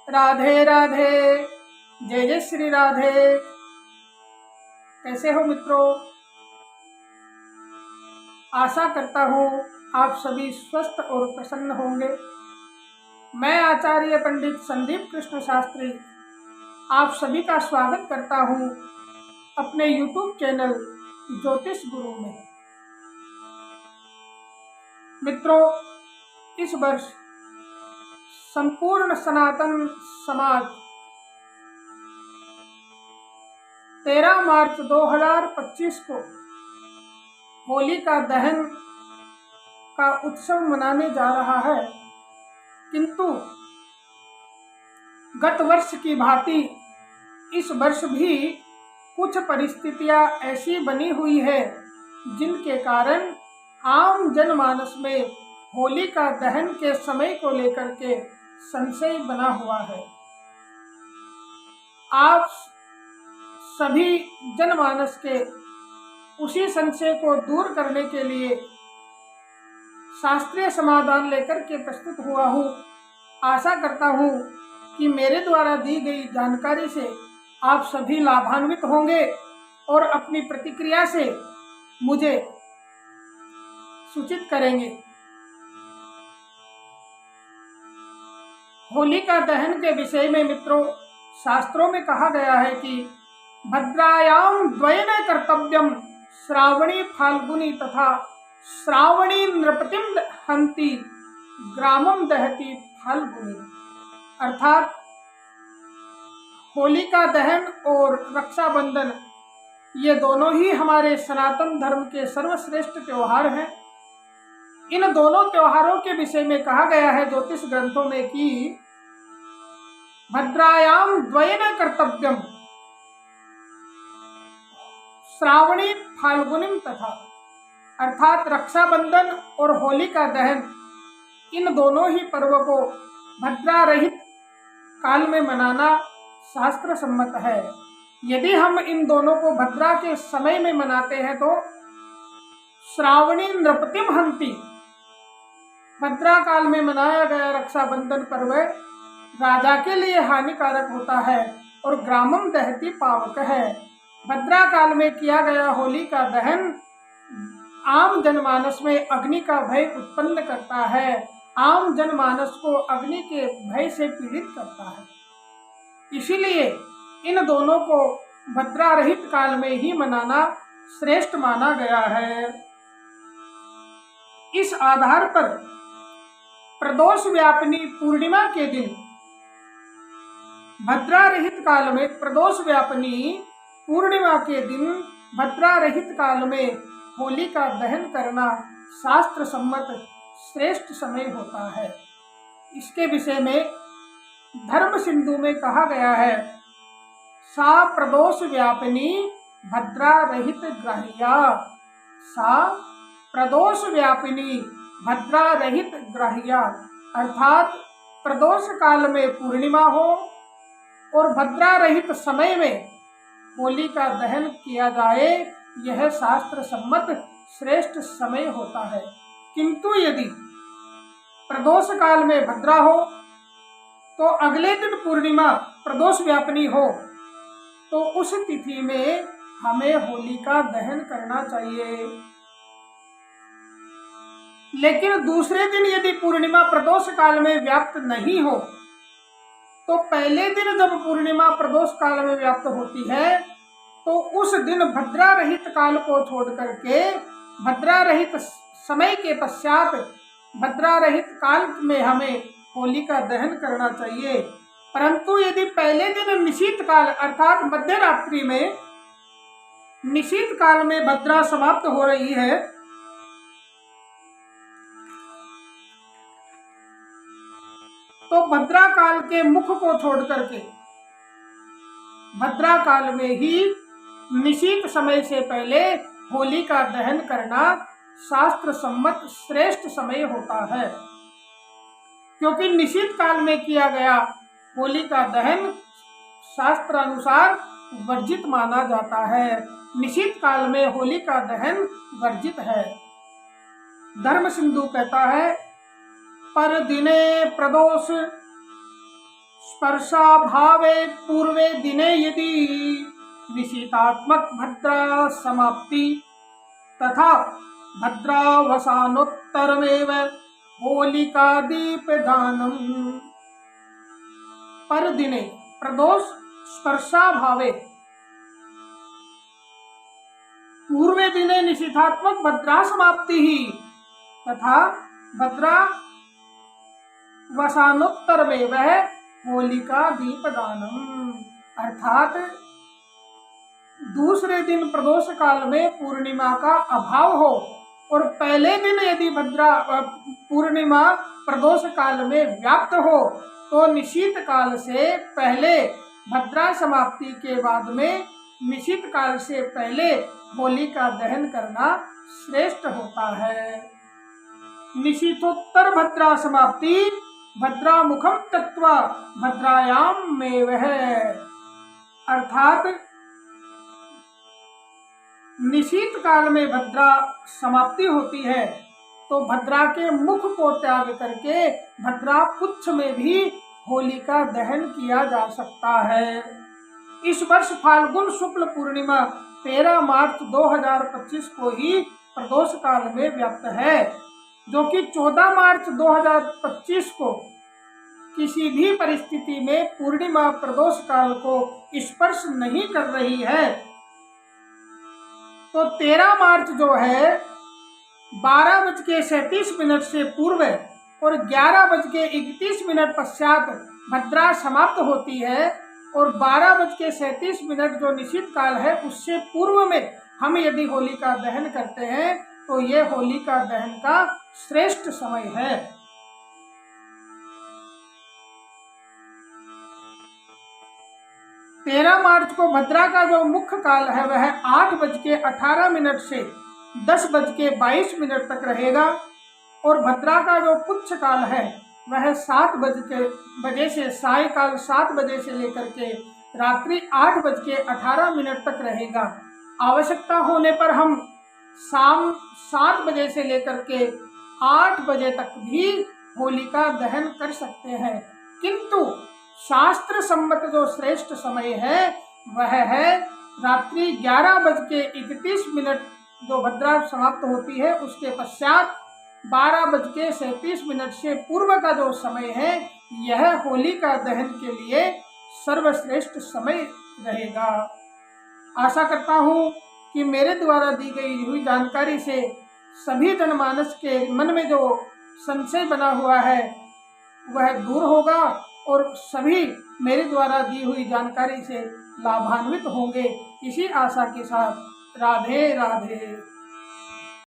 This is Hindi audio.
राधे राधे। जय जय श्री राधे। कैसे हो मित्रों? आशा करता हूँ आप सभी स्वस्थ और प्रसन्न होंगे। मैं आचार्य पंडित संदीप कृष्ण शास्त्री आप सभी का स्वागत करता हूँ अपने YouTube चैनल ज्योतिष गुरु में। मित्रों, इस वर्ष संपूर्ण सनातन समाज 13 मार्च 2025 को होलिका दहन का उत्सव मनाने जा रहा है, किंतु गत वर्ष की भांति इस वर्ष भी कुछ परिस्थितियां ऐसी बनी हुई है जिनके कारण आम जनमानस में होलिका दहन के समय को लेकर के संशय बना हुआ है। आप सभी जनमानस के उसी संशय को दूर करने के लिए शास्त्रीय समाधान लेकर के प्रस्तुत हुआ हूँ। आशा करता हूँ कि मेरे द्वारा दी गई जानकारी से आप सभी लाभान्वित होंगे और अपनी प्रतिक्रिया से मुझे सूचित करेंगे। होलिका दहन के विषय में मित्रों, शास्त्रों में कहा गया है कि भद्रायाम द्वयन कर्तव्यम श्रावणी फाल्गुनी तथा श्रावणी नृपतिम हंति ग्रामम दहति फाल्गुनी। अर्थात होलिका दहन और रक्षाबंधन ये दोनों ही हमारे सनातन धर्म के सर्वश्रेष्ठ त्योहार हैं। इन दोनों त्योहारों के विषय में कहा गया है ज्योतिष ग्रंथों में कि भद्रायाम द्वयन कर्तव्यम श्रावणी फाल्गुनीम तथा, अर्थात रक्षाबंधन और होलिका दहन इन दोनों ही पर्वों को भद्रा रहित काल में मनाना शास्त्र सम्मत है। यदि हम इन दोनों को भद्रा के समय में मनाते हैं तो श्रावणी नृपतिम हंति, भद्रा काल में मनाया गया रक्षाबंधन पर्व राजा के लिए हानिकारक होता है और ग्रामम दहति पावक है। भद्रा काल में किया गया होली का दहन आम जनमानस में अग्नि का भय उत्पन्न करता है, आम जनमानस को अग्नि के भय से पीड़ित करता है। इसीलिए इन दोनों को भद्रा रहित काल में ही मनाना श्रेष्ठ माना गया है। इस आधार पर प्रदोष व्यापिनी पूर्णिमा के दिन भद्रा रहित काल में, प्रदोष व्यापिनी पूर्णिमा के दिन भद्रा रहित काल में होलिका दहन करना शास्त्र सम्मत श्रेष्ठ समय होता है। इसके विषय में धर्म सिंधु में कहा गया है, सा प्रदोष व्यापिनी भद्रा रहित ग्राह्या। सा प्रदोष व्यापिनी भद्रा रहित ग्राह्या, अर्थात प्रदोष काल में पूर्णिमा हो और भद्रा रहित समय में होलिका दहन किया जाए, यह शास्त्र सम्मत श्रेष्ठ समय होता है। किंतु यदि प्रदोष काल में भद्रा हो तो अगले दिन पूर्णिमा प्रदोष व्यापिनी हो तो उस तिथि में हमें होलिका दहन करना चाहिए। लेकिन दूसरे दिन यदि पूर्णिमा प्रदोष काल में व्याप्त नहीं हो तो पहले दिन जब पूर्णिमा प्रदोष काल में व्याप्त होती है तो उस दिन भद्रा रहित काल को छोड़ करके भद्रा रहित समय के पश्चात भद्रा रहित काल में हमें होलिका दहन करना चाहिए। परंतु यदि पहले दिन निशीत काल अर्थात मध्य रात्रि में, निशीत काल में भद्रा समाप्त हो रही है तो भद्रा काल के मुख को छोड़ करके भद्रा काल में ही निशीत समय से पहले होलिका दहन करना शास्त्र सम्मत श्रेष्ठ समय होता है। क्योंकि निशीत काल में किया गया होलिका दहन शास्त्रानुसार वर्जित माना जाता है। निशीत काल में होलिका दहन वर्जित है। धर्म सिंधु कहता है, पर दिने प्रदोष स्पर्शाभावे पूर्वे दिने यदि निशीतात्मक भद्रा समाप्ति तथा भद्रावसानोत्तरमेव होलिका दीपदानम। पर दिने प्रदोष स्पर्शाभावे पूर्वे दिने निषिद्धात्मक भद्रा समाप्ति ही तथा भद्रा वसानोत्तर में वह होलिका दीपदानम, अर्थात दूसरे दिन प्रदोष काल में पूर्णिमा का अभाव हो और पहले दिन यदि भद्रा पूर्णिमा प्रदोष काल में व्याप्त हो तो निशीत काल से पहले भद्रा समाप्ति के बाद में निशीत काल से पहले होली का दहन करना श्रेष्ठ होता है। निशीतोत्तर भद्रा समाप्ति भद्रा मुखम तत्वा भद्रायाम में वह, अर्थात निशीत काल में भद्रा समाप्ति होती है तो भद्रा के मुख को त्याग करके भद्रा पुच्छ में भी होली का दहन किया जा सकता है। इस वर्ष फाल्गुन शुक्ल पूर्णिमा 13 मार्च 2025 को ही प्रदोष काल में व्याप्त है, जो कि 14 मार्च 2025 को किसी भी परिस्थिति में पूर्णिमा प्रदोष काल को स्पर्श नहीं कर रही है। तो 13 मार्च जो है 12:37 से पूर्व और 11:31 पश्चात भद्रा समाप्त होती है और 12:37 जो निश्चित काल है उससे पूर्व में हम यदि होली का दहन करते हैं तो ये होली का दहन का श्रेष्ठ समय है। तेरह मार्च को भद्रा का जो मुख्य काल है वह 8:18 से 10:22 तक रहेगा और भद्रा का जो पुच्छ काल है वह 7 बजे से सायकाल 7 बजे से लेकर के रात्रि 8:18 तक रहेगा। आवश्यकता होने पर हम शाम 7 बजे से लेकर के 8 बजे तक भी होली का दहन कर सकते हैं, किंतु शास्त्र सम्मत जो श्रेष्ठ समय है वह है रात्रि 11:31 जो भद्रा समाप्त होती है उसके पश्चात 12:37 से पूर्व का जो समय है यह होली का दहन के लिए सर्वश्रेष्ठ समय रहेगा। आशा करता हूँ कि मेरे द्वारा दी गई हुई जानकारी से सभी जनमानस के मन में जो संशय बना हुआ है वह दूर होगा और सभी मेरे द्वारा दी हुई जानकारी से लाभान्वित होंगे। इसी आशा के साथ राधे राधे।